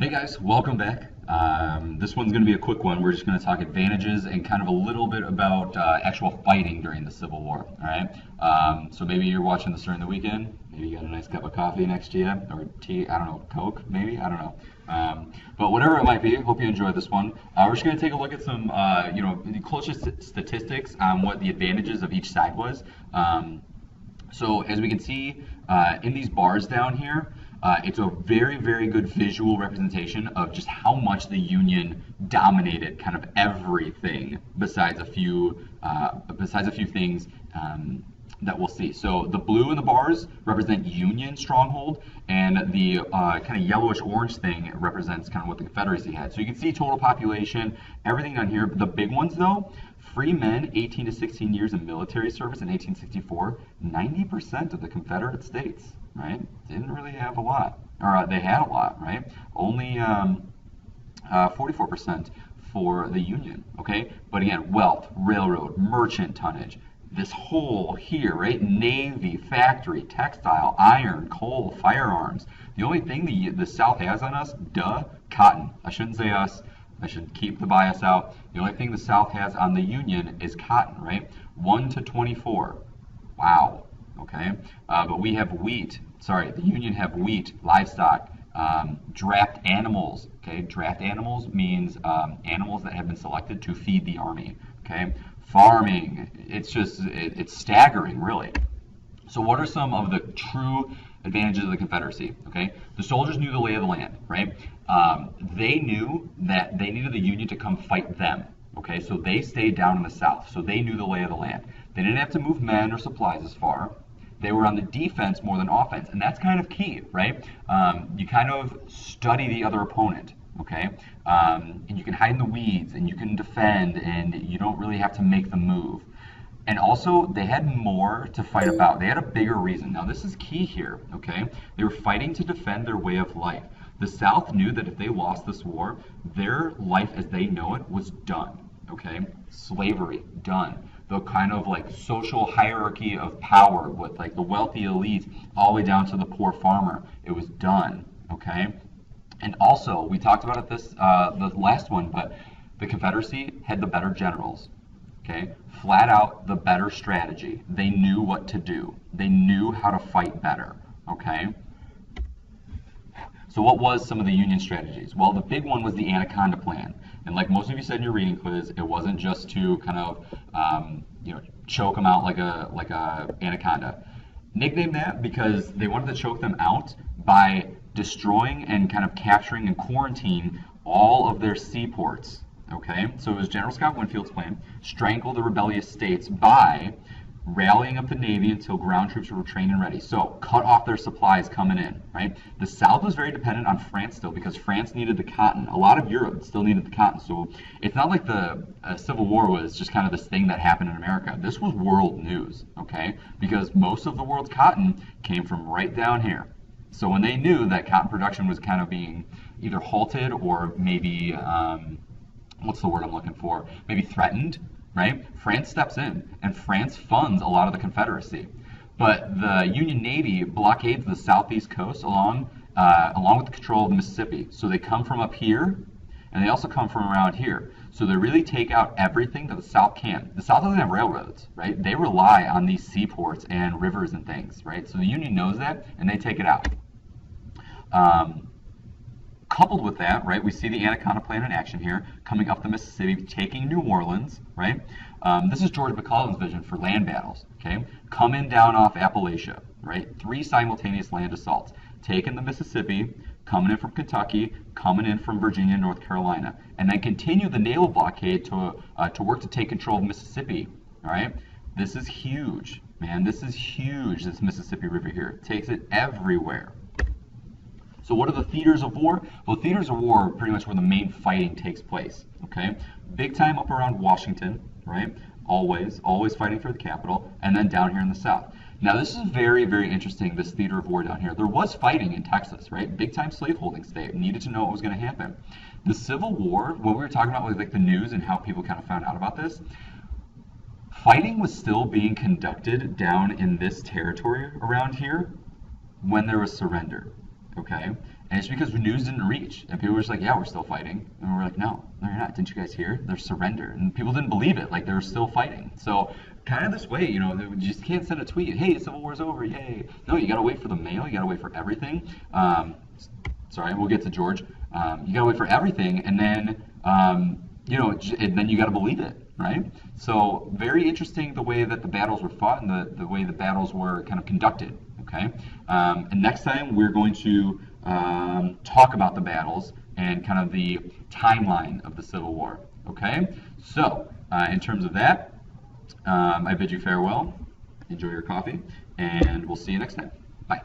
Hey guys, welcome back. This one's going to be a quick one. We're just going to talk advantages and kind of a little bit about actual fighting during the Civil War. All right. So maybe you're watching this during the weekend. Maybe you got a nice cup of coffee next to you, or tea. I don't know, Coke, maybe. I don't know. But whatever it might be, hope you enjoyed this one. We're just going to take a look at some, the closest statistics on what the advantages of each side was. So as we can see in these bars down here. It's a very, very good visual representation of just how much the Union dominated kind of everything besides a few things that we'll see. So the blue in the bars represent Union stronghold, and the kind of yellowish orange thing represents kind of what the Confederacy had. So you can see total population, everything down here. The big ones though, free men 18 to 16 years in military service in 1864, 90% of the Confederate States. Right? Didn't really have a lot, or they had a lot, right? Only 44% for the Union, okay? But again, wealth, railroad, merchant tonnage, this whole here, right? Navy, factory, textile, iron, coal, firearms. The only thing the South has on us, cotton. I shouldn't say us. I should keep the bias out. The only thing the South has on the Union is cotton, right? 1 to 24. Wow. Okay, but we have wheat. Sorry, the Union have wheat, livestock, draft animals. Okay, draft animals means animals that have been selected to feed the army. Okay, farming. It's staggering, really. So what are some of the true advantages of the Confederacy? Okay, the soldiers knew the lay of the land, right? They knew that they needed the Union to come fight them. Okay, so they stayed down in the South, so they knew the lay of the land. They didn't have to move men or supplies as far. They were on the defense more than offense, and that's kind of key, right? You kind of study the other opponent, okay? And you can hide in the weeds, and you can defend, and you don't really have to make the move. And also, they had more to fight about. They had a bigger reason. Now, this is key here, okay? They were fighting to defend their way of life. The South knew that if they lost this war, their life as they know it was done, okay? Slavery, done. The kind of like social hierarchy of power with like the wealthy elite all the way down to the poor farmer. It was done, okay? And also, we talked about it the last one, but the Confederacy had the better generals, okay? Flat out the better strategy. They knew what to do. They knew how to fight better, okay? So what was some of the Union strategies? Well, the big one was the Anaconda Plan. And like most of you said in your reading quiz, it wasn't just to kind of choke them out like a anaconda. Nicknamed that because they wanted to choke them out by destroying and kind of capturing and quarantine all of their seaports. Okay, so it was General Scott Winfield's plan: strangle the rebellious states by rallying up the Navy until ground troops were trained and ready. So cut off their supplies coming in, right? The South was very dependent on France still because France needed the cotton. A lot of Europe still needed the cotton. So it's not like the Civil War was just kind of this thing that happened in America. This was world news, okay? Because most of the world's cotton came from right down here. So when they knew that cotton production was kind of being either halted or maybe, what's the word I'm looking for? Maybe threatened, right? France steps in, and France funds a lot of the Confederacy. But the Union Navy blockades the southeast coast along with the control of the Mississippi. So they come from up here, and they also come from around here. So they really take out everything that the South can. The South doesn't have railroads, right? They rely on these seaports and rivers and things, right? So the Union knows that, and they take it out. Coupled with that, right, we see the Anaconda Plan in action here, coming up the Mississippi, taking New Orleans, right? This is George McClellan's vision for land battles, okay? Coming down off Appalachia, right? 3 simultaneous land assaults, taking the Mississippi, coming in from Kentucky, coming in from Virginia, North Carolina, and then continue the naval blockade to work to take control of Mississippi, all right? This is huge, man. This is huge, this Mississippi River here. It takes it everywhere. So what are the theaters of war? Well, theaters of war are pretty much where the main fighting takes place, okay? Big time up around Washington, right? Always fighting for the capital, and then down here in the South. Now, this is very, very interesting, this theater of war down here. There was fighting in Texas, right? Big time slaveholding state, needed to know what was going to happen. The Civil War, what we were talking about was like the news and how people kind of found out about this. Fighting was still being conducted down in this territory around here when there was surrender. Okay, and it's because the news didn't reach, and people were just like, "Yeah, we're still fighting," and we're like, "No, no, you're not. Didn't you guys hear? There's surrender," and people didn't believe it, like they were still fighting. So, kind of this way, you just can't send a tweet, "Hey, Civil War's over, yay!" No, you gotta wait for the mail. You gotta wait for everything. Sorry, we'll get to George. You gotta wait for everything, and then and then you gotta believe it, right? So, very interesting the way that the battles were fought and the way the battles were kind of conducted. Okay, and next time we're going to talk about the battles and kind of the timeline of the Civil War. Okay, so in terms of that, I bid you farewell. Enjoy your coffee, and we'll see you next time. Bye.